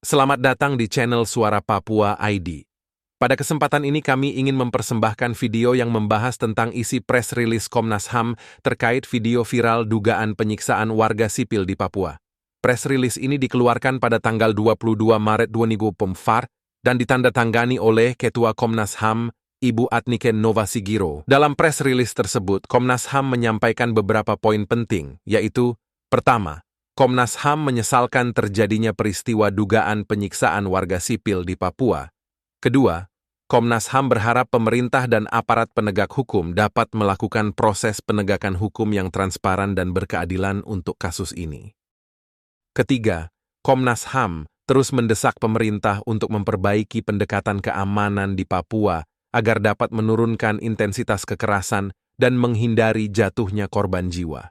Selamat datang di channel Suara Papua ID. Pada kesempatan ini kami ingin mempersembahkan video yang membahas tentang isi press release Komnas HAM terkait video viral dugaan penyiksaan warga sipil di Papua. Press release ini dikeluarkan pada tanggal 22 Maret 2024 dan ditandatangani oleh Ketua Komnas HAM, Ibu Atnike Nova Sigiro. Dalam press release tersebut, Komnas HAM menyampaikan beberapa poin penting, yaitu: pertama, Komnas HAM menyesalkan terjadinya peristiwa dugaan penyiksaan warga sipil di Papua. Kedua, Komnas HAM berharap pemerintah dan aparat penegak hukum dapat melakukan proses penegakan hukum yang transparan dan berkeadilan untuk kasus ini. Ketiga, Komnas HAM terus mendesak pemerintah untuk memperbaiki pendekatan keamanan di Papua agar dapat menurunkan intensitas kekerasan dan menghindari jatuhnya korban jiwa.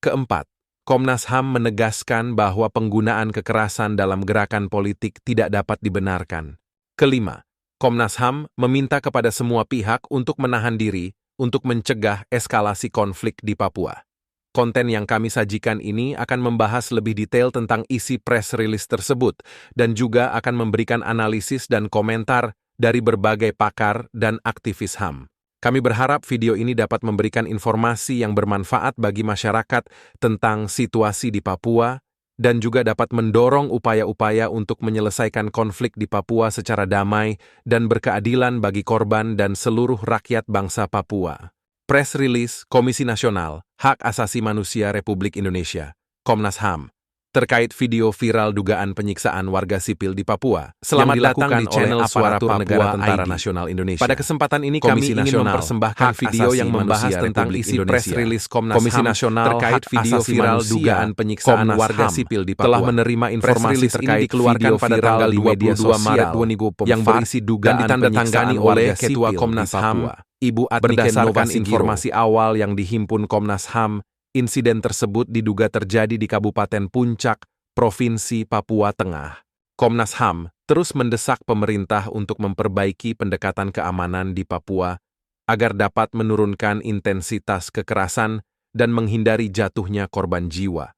Keempat, Komnas HAM menegaskan bahwa penggunaan kekerasan dalam gerakan politik tidak dapat dibenarkan. Kelima, Komnas HAM meminta kepada semua pihak untuk menahan diri untuk mencegah eskalasi konflik di Papua. Konten yang kami sajikan ini akan membahas lebih detail tentang isi press release tersebut dan juga akan memberikan analisis dan komentar dari berbagai pakar dan aktivis HAM. Kami berharap video ini dapat memberikan informasi yang bermanfaat bagi masyarakat tentang situasi di Papua dan juga dapat mendorong upaya-upaya untuk menyelesaikan konflik di Papua secara damai dan berkeadilan bagi korban dan seluruh rakyat bangsa Papua. Press Release Komisi Nasional Hak Asasi Manusia Republik Indonesia, Komnas HAM, terkait video viral dugaan penyiksaan warga sipil di Papua. Selamat datang di channel Suara Papua Tentara Nasional Indonesia. Pada kesempatan ini kami ingin mempersembahkan video yang membahas tentang isi press release Komnas HAM terkait video viral dugaan penyiksaan warga sipil di Papua. Telah menerima informasi terkait dikeluarkan pada tanggal 22 Maret 2024 yang berisi dugaan ditandatangani oleh Ketua Komnas HAM, Ibu Atnike Nova Sigiro. Informasi awal yang dihimpun Komnas HAM, insiden tersebut diduga terjadi di Kabupaten Puncak, Provinsi Papua Tengah. Komnas HAM terus mendesak pemerintah untuk memperbaiki pendekatan keamanan di Papua agar dapat menurunkan intensitas kekerasan dan menghindari jatuhnya korban jiwa.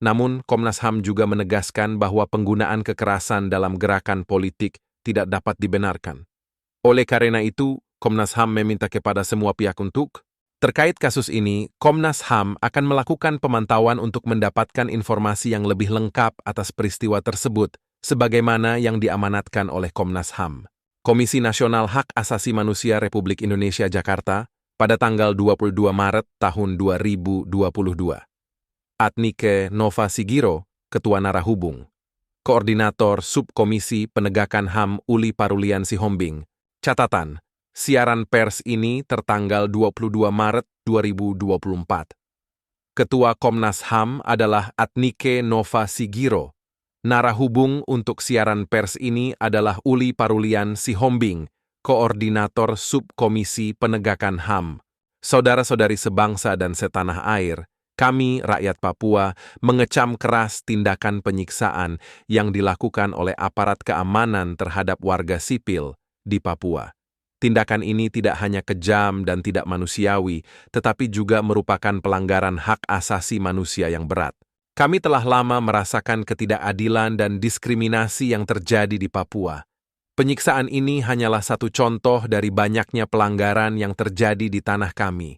Namun, Komnas HAM juga menegaskan bahwa penggunaan kekerasan dalam gerakan politik tidak dapat dibenarkan. Oleh karena itu, Komnas HAM meminta kepada semua pihak untuk terkait kasus ini, Komnas HAM akan melakukan pemantauan untuk mendapatkan informasi yang lebih lengkap atas peristiwa tersebut, sebagaimana yang diamanatkan oleh Komnas HAM. Komisi Nasional Hak Asasi Manusia Republik Indonesia Jakarta, pada tanggal 22 Maret tahun 2022. Atnike Nova Sigiro, Ketua Narahubung. Koordinator Subkomisi Penegakan HAM Uli Parulian Sihombing. Catatan: siaran pers ini tertanggal 22 Maret 2024. Ketua Komnas HAM adalah Atnike Nova Sigiro. Narahubung untuk siaran pers ini adalah Uli Parulian Sihombing, Koordinator Subkomisi Penegakan HAM. Saudara-saudari sebangsa dan setanah air, kami, rakyat Papua, mengecam keras tindakan penyiksaan yang dilakukan oleh aparat keamanan terhadap warga sipil di Papua. Tindakan ini tidak hanya kejam dan tidak manusiawi, tetapi juga merupakan pelanggaran hak asasi manusia yang berat. Kami telah lama merasakan ketidakadilan dan diskriminasi yang terjadi di Papua. Penyiksaan ini hanyalah satu contoh dari banyaknya pelanggaran yang terjadi di tanah kami.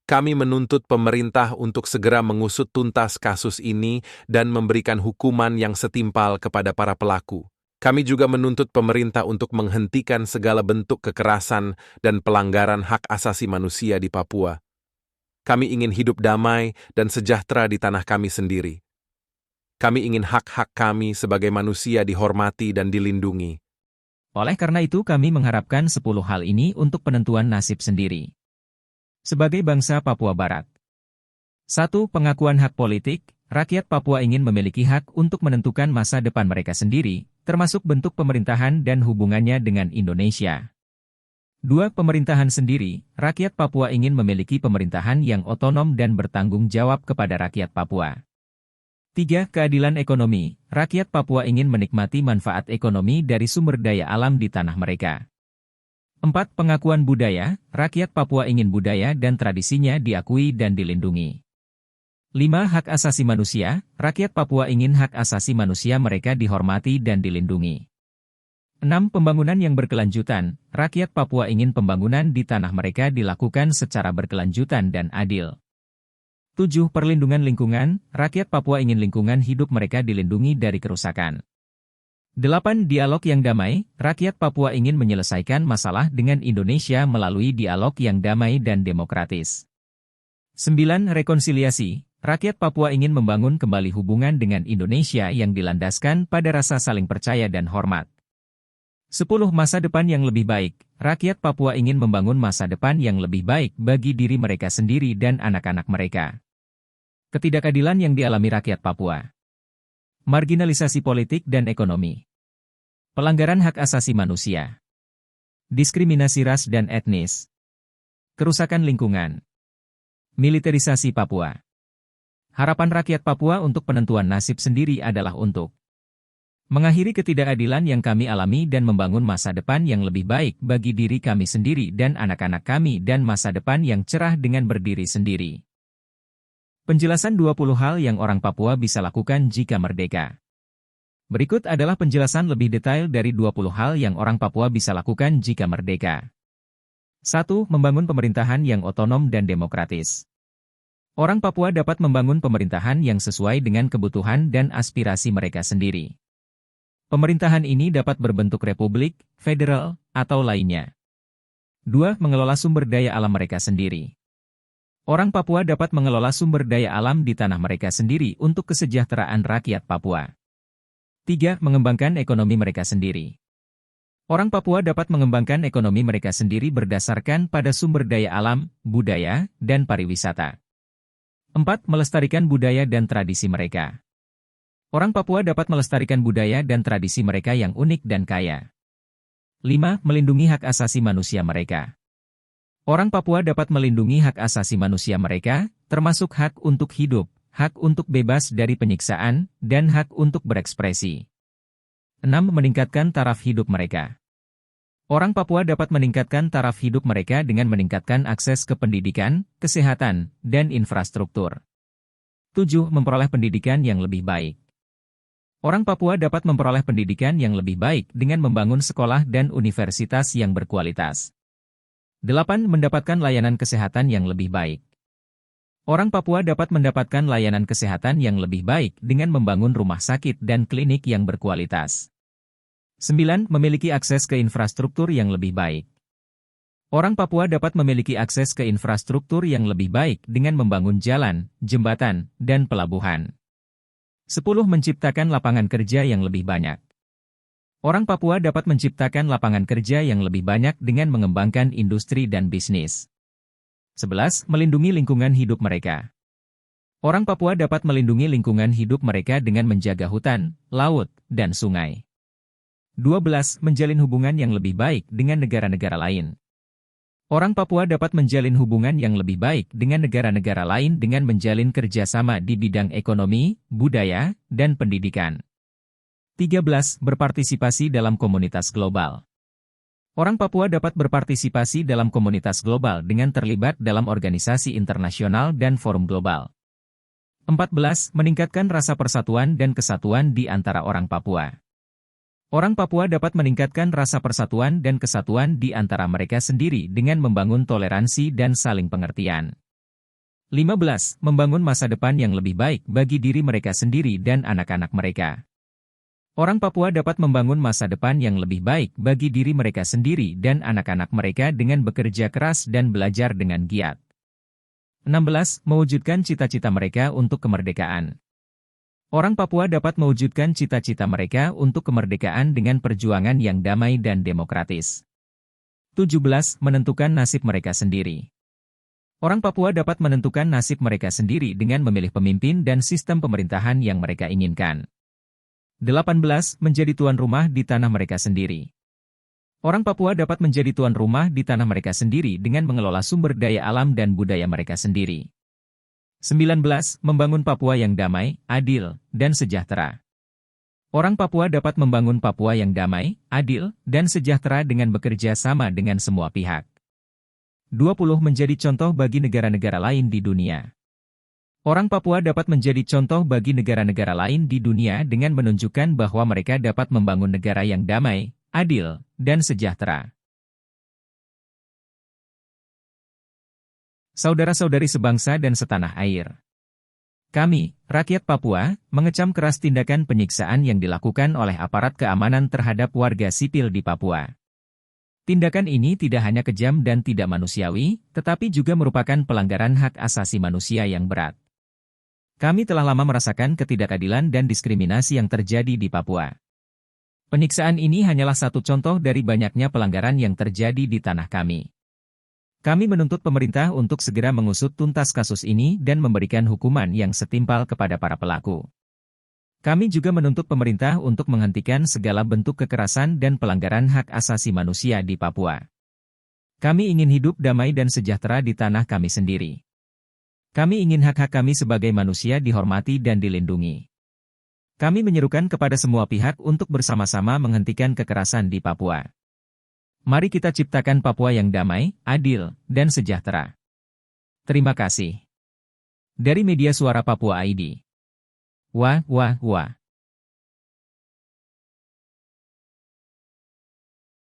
Kami menuntut pemerintah untuk segera mengusut tuntas kasus ini dan memberikan hukuman yang setimpal kepada para pelaku. Kami juga menuntut pemerintah untuk menghentikan segala bentuk kekerasan dan pelanggaran hak asasi manusia di Papua. Kami ingin hidup damai dan sejahtera di tanah kami sendiri. Kami ingin hak-hak kami sebagai manusia dihormati dan dilindungi. Oleh karena itu kami mengharapkan 10 hal ini untuk penentuan nasib sendiri. Sebagai bangsa Papua Barat. 1. Pengakuan hak politik. Rakyat Papua ingin memiliki hak untuk menentukan masa depan mereka sendiri, termasuk bentuk pemerintahan dan hubungannya dengan Indonesia. 2. Pemerintahan sendiri. Rakyat Papua ingin memiliki pemerintahan yang otonom dan bertanggung jawab kepada rakyat Papua. 3. Keadilan ekonomi. Rakyat Papua ingin menikmati manfaat ekonomi dari sumber daya alam di tanah mereka. 4. Pengakuan budaya. Rakyat Papua ingin budaya dan tradisinya diakui dan dilindungi. 5. Hak asasi manusia. Rakyat Papua ingin hak asasi manusia mereka dihormati dan dilindungi. 6. Pembangunan yang berkelanjutan. Rakyat Papua ingin pembangunan di tanah mereka dilakukan secara berkelanjutan dan adil. 7. Perlindungan lingkungan. Rakyat Papua ingin lingkungan hidup mereka dilindungi dari kerusakan. 8. Dialog yang damai. Rakyat Papua ingin menyelesaikan masalah dengan Indonesia melalui dialog yang damai dan demokratis. 9. Rekonsiliasi. Rakyat Papua ingin membangun kembali hubungan dengan Indonesia yang dilandaskan pada rasa saling percaya dan hormat. 10. Masa depan yang lebih baik. Rakyat Papua ingin membangun masa depan yang lebih baik bagi diri mereka sendiri dan anak-anak mereka. Ketidakadilan yang dialami rakyat Papua. Marginalisasi politik dan ekonomi. Pelanggaran hak asasi manusia. Diskriminasi ras dan etnis. Kerusakan lingkungan. Militerisasi Papua. Harapan rakyat Papua untuk penentuan nasib sendiri adalah untuk mengakhiri ketidakadilan yang kami alami dan membangun masa depan yang lebih baik bagi diri kami sendiri dan anak-anak kami dan masa depan yang cerah dengan berdiri sendiri. Penjelasan 20 hal yang orang Papua bisa lakukan jika merdeka. Berikut adalah penjelasan lebih detail dari 20 hal yang orang Papua bisa lakukan jika merdeka. 1. Membangun pemerintahan yang otonom dan demokratis. Orang Papua dapat membangun pemerintahan yang sesuai dengan kebutuhan dan aspirasi mereka sendiri. Pemerintahan ini dapat berbentuk republik, federal, atau lainnya. 2. Mengelola sumber daya alam mereka sendiri. Orang Papua dapat mengelola sumber daya alam di tanah mereka sendiri untuk kesejahteraan rakyat Papua. 3. Mengembangkan ekonomi mereka sendiri. Orang Papua dapat mengembangkan ekonomi mereka sendiri berdasarkan pada sumber daya alam, budaya, dan pariwisata. 4. Melestarikan budaya dan tradisi mereka. Orang Papua dapat melestarikan budaya dan tradisi mereka yang unik dan kaya. 5. Melindungi hak asasi manusia mereka. Orang Papua dapat melindungi hak asasi manusia mereka, termasuk hak untuk hidup, hak untuk bebas dari penyiksaan, dan hak untuk berekspresi. 6. Meningkatkan taraf hidup mereka. Orang Papua dapat meningkatkan taraf hidup mereka dengan meningkatkan akses ke pendidikan, kesehatan, dan infrastruktur. 7. Memperoleh pendidikan yang lebih baik. Orang Papua dapat memperoleh pendidikan yang lebih baik dengan membangun sekolah dan universitas yang berkualitas. 8. Mendapatkan layanan kesehatan yang lebih baik. Orang Papua dapat mendapatkan layanan kesehatan yang lebih baik dengan membangun rumah sakit dan klinik yang berkualitas. 9. Memiliki akses ke infrastruktur yang lebih baik. Orang Papua dapat memiliki akses ke infrastruktur yang lebih baik dengan membangun jalan, jembatan, dan pelabuhan. 10. Menciptakan lapangan kerja yang lebih banyak. Orang Papua dapat menciptakan lapangan kerja yang lebih banyak dengan mengembangkan industri dan bisnis. 11. Melindungi lingkungan hidup mereka. Orang Papua dapat melindungi lingkungan hidup mereka dengan menjaga hutan, laut, dan sungai. 12. Menjalin hubungan yang lebih baik dengan negara-negara lain. Orang Papua dapat menjalin hubungan yang lebih baik dengan negara-negara lain dengan menjalin kerjasama di bidang ekonomi, budaya, dan pendidikan. 13. Berpartisipasi dalam komunitas global. Orang Papua dapat berpartisipasi dalam komunitas global dengan terlibat dalam organisasi internasional dan forum global. 14. Meningkatkan rasa persatuan dan kesatuan di antara orang Papua. Orang Papua dapat meningkatkan rasa persatuan dan kesatuan di antara mereka sendiri dengan membangun toleransi dan saling pengertian. 15. Membangun masa depan yang lebih baik bagi diri mereka sendiri dan anak-anak mereka. Orang Papua dapat membangun masa depan yang lebih baik bagi diri mereka sendiri dan anak-anak mereka dengan bekerja keras dan belajar dengan giat. 16. Mewujudkan cita-cita mereka untuk kemerdekaan. Orang Papua dapat mewujudkan cita-cita mereka untuk kemerdekaan dengan perjuangan yang damai dan demokratis. 17. Menentukan nasib mereka sendiri. Orang Papua dapat menentukan nasib mereka sendiri dengan memilih pemimpin dan sistem pemerintahan yang mereka inginkan. 18. Menjadi tuan rumah di tanah mereka sendiri. Orang Papua dapat menjadi tuan rumah di tanah mereka sendiri dengan mengelola sumber daya alam dan budaya mereka sendiri. 19. Membangun Papua yang damai, adil, dan sejahtera. Orang Papua dapat membangun Papua yang damai, adil, dan sejahtera dengan bekerja sama dengan semua pihak. 20. Menjadi contoh bagi negara-negara lain di dunia. Orang Papua dapat menjadi contoh bagi negara-negara lain di dunia dengan menunjukkan bahwa mereka dapat membangun negara yang damai, adil, dan sejahtera. Saudara-saudari sebangsa dan setanah air. Kami, rakyat Papua, mengecam keras tindakan penyiksaan yang dilakukan oleh aparat keamanan terhadap warga sipil di Papua. Tindakan ini tidak hanya kejam dan tidak manusiawi, tetapi juga merupakan pelanggaran hak asasi manusia yang berat. Kami telah lama merasakan ketidakadilan dan diskriminasi yang terjadi di Papua. Penyiksaan ini hanyalah satu contoh dari banyaknya pelanggaran yang terjadi di tanah kami. Kami menuntut pemerintah untuk segera mengusut tuntas kasus ini dan memberikan hukuman yang setimpal kepada para pelaku. Kami juga menuntut pemerintah untuk menghentikan segala bentuk kekerasan dan pelanggaran hak asasi manusia di Papua. Kami ingin hidup damai dan sejahtera di tanah kami sendiri. Kami ingin hak-hak kami sebagai manusia dihormati dan dilindungi. Kami menyerukan kepada semua pihak untuk bersama-sama menghentikan kekerasan di Papua. Mari kita ciptakan Papua yang damai, adil, dan sejahtera. Terima kasih. Dari Media Suara Papua ID. Wah, wah, wah.